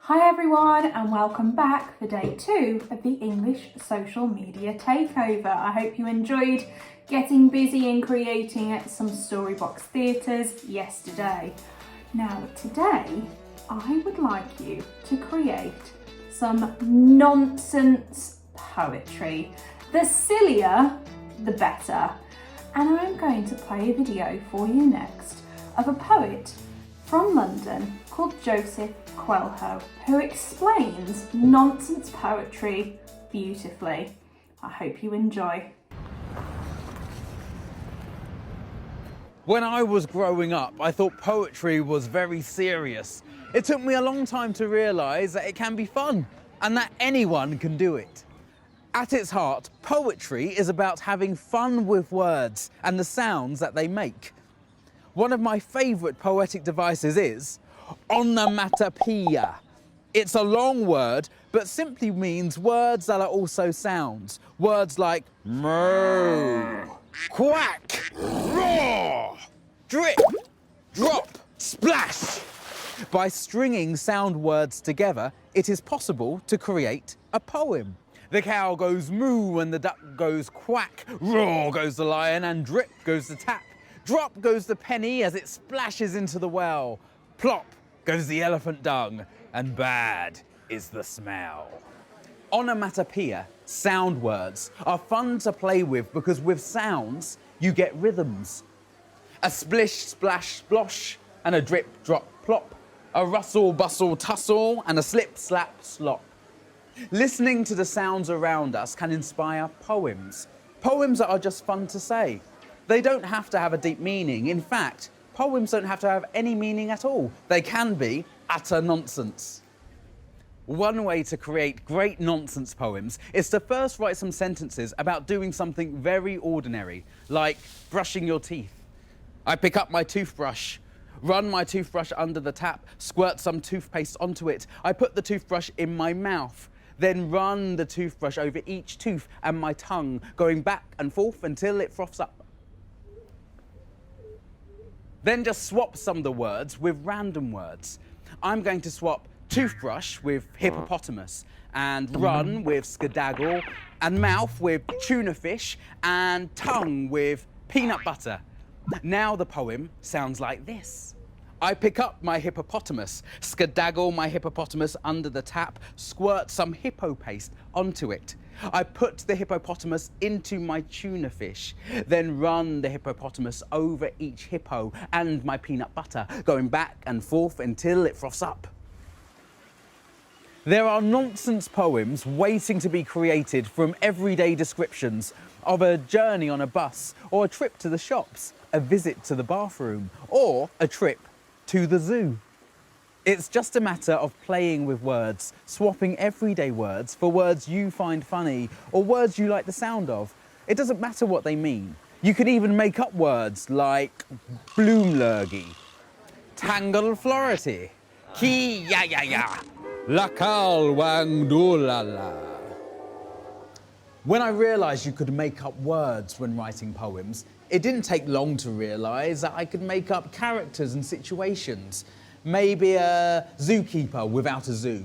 Hi everyone and welcome back for day 2 of the English social media takeover. I hope you enjoyed getting busy and creating some Storybox theatres yesterday. Now today I would like you to create some nonsense poetry. The sillier the better. And I'm going to play a video for you next of a poet from London called Joseph Coelho, who explains nonsense poetry beautifully. I hope you enjoy. When I was growing up, I thought poetry was very serious. It took me a long time to realise that it can be fun and that anyone can do it. At its heart, poetry is about having fun with words and the sounds that they make. One of my favourite poetic devices is onomatopoeia. It's a long word, but simply means words that are also sounds. Words like moo, quack, roar, drip, drop, splash. By stringing sound words together, it is possible to create a poem. The cow goes moo and the duck goes quack, roar goes the lion and drip goes the tap. Drop goes the penny as it splashes into the well. Plop goes the elephant dung, and bad is the smell. Onomatopoeia, sound words, are fun to play with because with sounds, you get rhythms. A splish, splash, splosh, and a drip, drop, plop. A rustle, bustle, tussle, and a slip, slap, slop. Listening to the sounds around us can inspire poems. Poems that are just fun to say. They don't have to have a deep meaning. In fact, poems don't have to have any meaning at all. They can be utter nonsense. One way to create great nonsense poems is to first write some sentences about doing something very ordinary, like brushing your teeth. I pick up my toothbrush, run my toothbrush under the tap, squirt some toothpaste onto it. I put the toothbrush in my mouth, then run the toothbrush over each tooth and my tongue, going back and forth until it froths up. Then just swap some of the words with random words. I'm going to swap toothbrush with hippopotamus, and run with skedaddle, and mouth with tuna fish, and tongue with peanut butter. Now the poem sounds like this. I pick up my hippopotamus, skedaddle my hippopotamus under the tap, squirt some hippo paste onto it. I put the hippopotamus into my tuna fish, then run the hippopotamus over each hippo and my peanut butter, going back and forth until it froths up. There are nonsense poems waiting to be created from everyday descriptions of a journey on a bus, or a trip to the shops, a visit to the bathroom, or a trip to the zoo. It's just a matter of playing with words, swapping everyday words for words you find funny or words you like the sound of. It doesn't matter what they mean. You can even make up words like bloomlurgy, tangle flority, ki ya ya ya, lakal wang doolala. When I realised you could make up words when writing poems, it didn't take long to realise that I could make up characters and situations. Maybe a zookeeper without a zoo,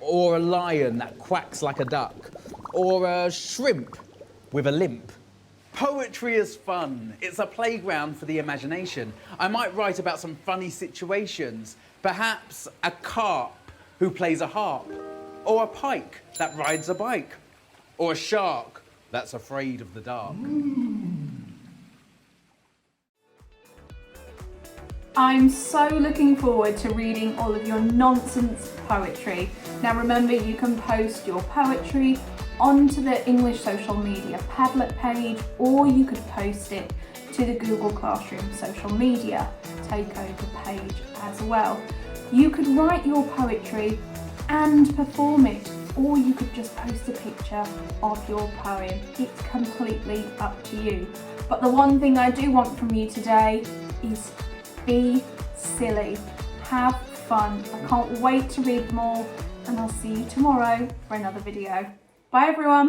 or a lion that quacks like a duck, or a shrimp with a limp. Poetry is fun. It's a playground for the imagination. I might write about some funny situations, perhaps a carp who plays a harp, or a pike that rides a bike, or a shark that's afraid of the dark. I'm so looking forward to reading all of your nonsense poetry. Now remember, you can post your poetry onto the English social media Padlet page, or you could post it to the Google Classroom social media takeover page as well. You could write your poetry and perform it, or you could just post a picture of your poem. It's completely up to you. But the one thing I do want from you today is be silly, have fun. I can't wait to read more, and I'll see you tomorrow for another video. Bye everyone.